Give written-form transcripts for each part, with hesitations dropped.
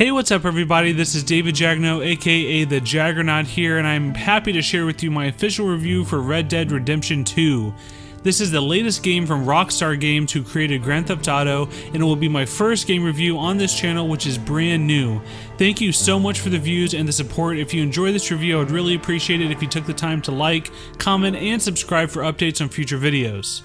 Hey, what's up everybody? This is David Jagno, aka the Jaggernaut here, and I'm happy to share with you my official review for Red Dead Redemption 2. This is the latest game from Rockstar Games, who created Grand Theft Auto, and it will be my first game review on this channel, which is brand new. Thank you so much for the views and the support. If you enjoy this review, I would really appreciate it if you took the time to like, comment, and subscribe for updates on future videos.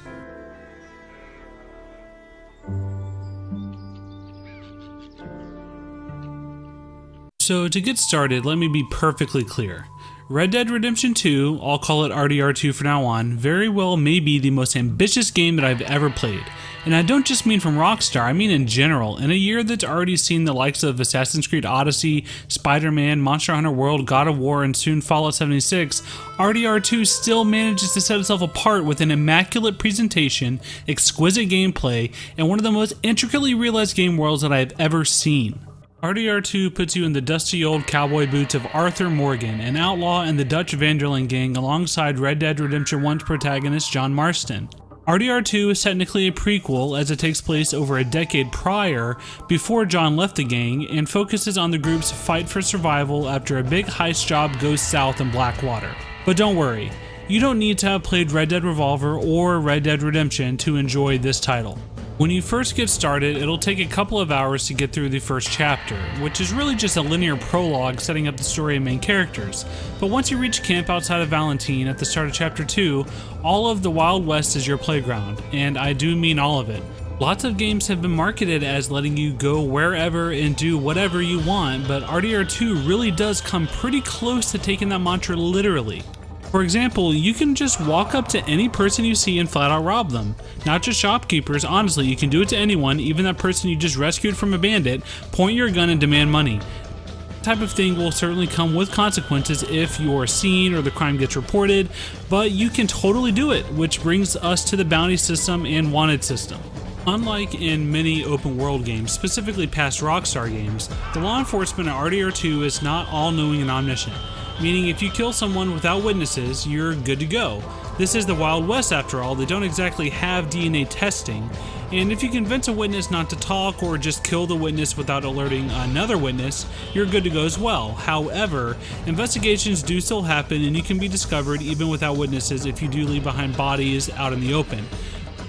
So to get started, let me be perfectly clear. Red Dead Redemption 2, I'll call it RDR2 from now on, very well may be the most ambitious game that I've ever played. And I don't just mean from Rockstar, I mean in general. In a year that's already seen the likes of Assassin's Creed Odyssey, Spider-Man, Monster Hunter World, God of War, and soon Fallout 76, RDR2 still manages to set itself apart with an immaculate presentation, exquisite gameplay, and one of the most intricately realized game worlds that I've ever seen. RDR2 puts you in the dusty old cowboy boots of Arthur Morgan, an outlaw in the Dutch Vanderlyn gang alongside Red Dead Redemption 1's protagonist John Marston. RDR2 is technically a prequel as it takes place over a decade prior, before John left the gang, and focuses on the group's fight for survival after a big heist job goes south in Blackwater. But don't worry, you don't need to have played Red Dead Revolver or Red Dead Redemption to enjoy this title. When you first get started, it'll take a couple of hours to get through the first chapter, which is really just a linear prologue setting up the story and main characters. But once you reach camp outside of Valentine at the start of chapter 2, all of the Wild West is your playground, and I do mean all of it. Lots of games have been marketed as letting you go wherever and do whatever you want, but RDR2 really does come pretty close to taking that mantra literally. For example, you can just walk up to any person you see and flat out rob them. Not just shopkeepers, honestly, you can do it to anyone, even that person you just rescued from a bandit, point your gun and demand money. That type of thing will certainly come with consequences if you're seen or the crime gets reported, but you can totally do it, which brings us to the bounty system and wanted system. Unlike in many open world games, specifically past Rockstar games, the law enforcement at RDR2 is not all-knowing and omniscient. Meaning if you kill someone without witnesses, you're good to go. This is the Wild West after all, they don't exactly have DNA testing, and if you convince a witness not to talk or just kill the witness without alerting another witness, you're good to go as well. However, investigations do still happen and you can be discovered even without witnesses if you do leave behind bodies out in the open.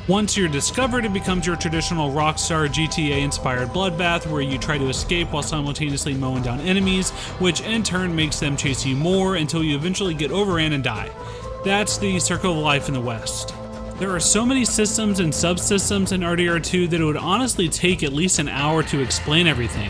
Once you're discovered, it becomes your traditional Rockstar GTA-inspired bloodbath where you try to escape while simultaneously mowing down enemies, which in turn makes them chase you more until you eventually get overran and die. That's the circle of life in the West. There are so many systems and subsystems in RDR2 that it would honestly take at least an hour to explain everything.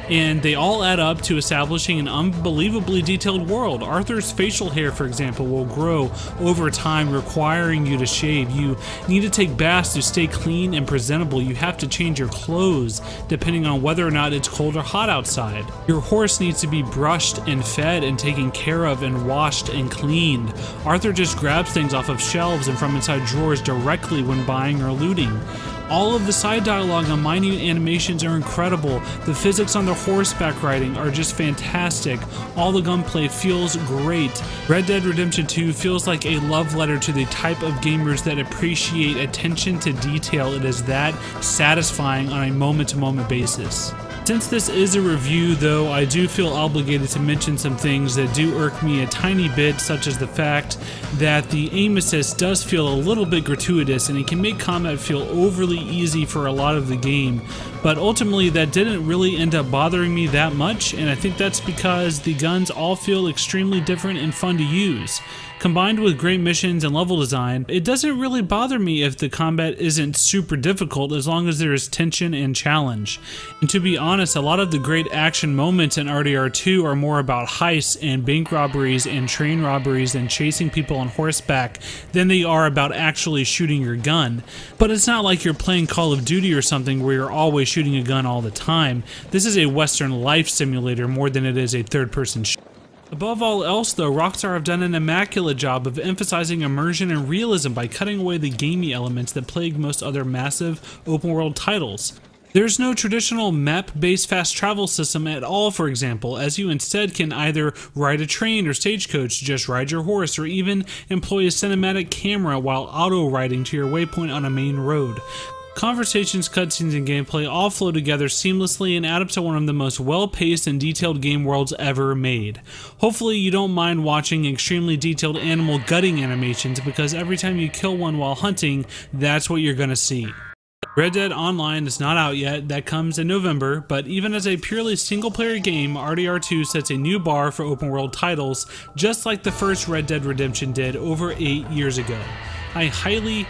And they all add up to establishing an unbelievably detailed world. Arthur's facial hair, for example, will grow over time, requiring you to shave. You need to take baths to stay clean and presentable. You have to change your clothes depending on whether or not it's cold or hot outside. Your horse needs to be brushed and fed and taken care of and washed and cleaned. Arthur just grabs things off of shelves and from inside drawers directly when buying or looting. All of the side dialogue and minute animations are incredible. The physics on the horseback riding are just fantastic. All the gunplay feels great. Red Dead Redemption 2 feels like a love letter to the type of gamers that appreciate attention to detail. It is that satisfying on a moment-to-moment basis. Since this is a review though, I do feel obligated to mention some things that do irk me a tiny bit, such as the fact that the aim assist does feel a little bit gratuitous and it can make combat feel overly easy for a lot of the game, but ultimately that didn't really end up bothering me that much, and I think that's because the guns all feel extremely different and fun to use. Combined with great missions and level design, it doesn't really bother me if the combat isn't super difficult as long as there is tension and challenge. And to be honest, a lot of the great action moments in RDR2 are more about heists and bank robberies and train robberies and chasing people on horseback than they are about actually shooting your gun. But it's not like you're playing Call of Duty or something where you're always shooting a gun all the time. This is a Western life simulator more than it is a third-person shooter. Above all else though, Rockstar have done an immaculate job of emphasizing immersion and realism by cutting away the gamey elements that plague most other massive open world titles. There's no traditional map-based fast travel system at all, for example, as you instead can either ride a train or stagecoach, just ride your horse, or even employ a cinematic camera while auto-riding to your waypoint on a main road. Conversations, cutscenes, and gameplay all flow together seamlessly and add up to one of the most well-paced and detailed game worlds ever made. Hopefully you don't mind watching extremely detailed animal gutting animations, because every time you kill one while hunting, that's what you're gonna see. Red Dead Online is not out yet, that comes in November, but even as a purely single-player game, RDR2 sets a new bar for open-world titles, just like the first Red Dead Redemption did over 8 years ago. I highly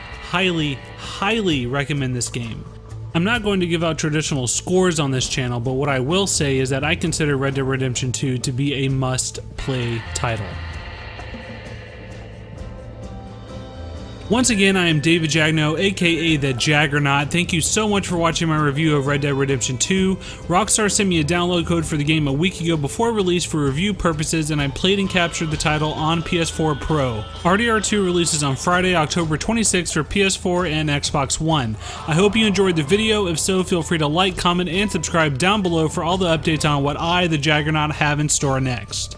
recommend this game. I'm not going to give out traditional scores on this channel, but what I will say is that I consider Red Dead Redemption 2 to be a must-play title. Once again, I am David Jagno, aka the Jaggernaut. Thank you so much for watching my review of Red Dead Redemption 2. Rockstar sent me a download code for the game a week ago before release for review purposes, and I played and captured the title on PS4 Pro. RDR2 releases on Friday, October 26th for PS4 and Xbox One. I hope you enjoyed the video. If so, feel free to like, comment, and subscribe down below for all the updates on what I, the Jaggernaut, have in store next.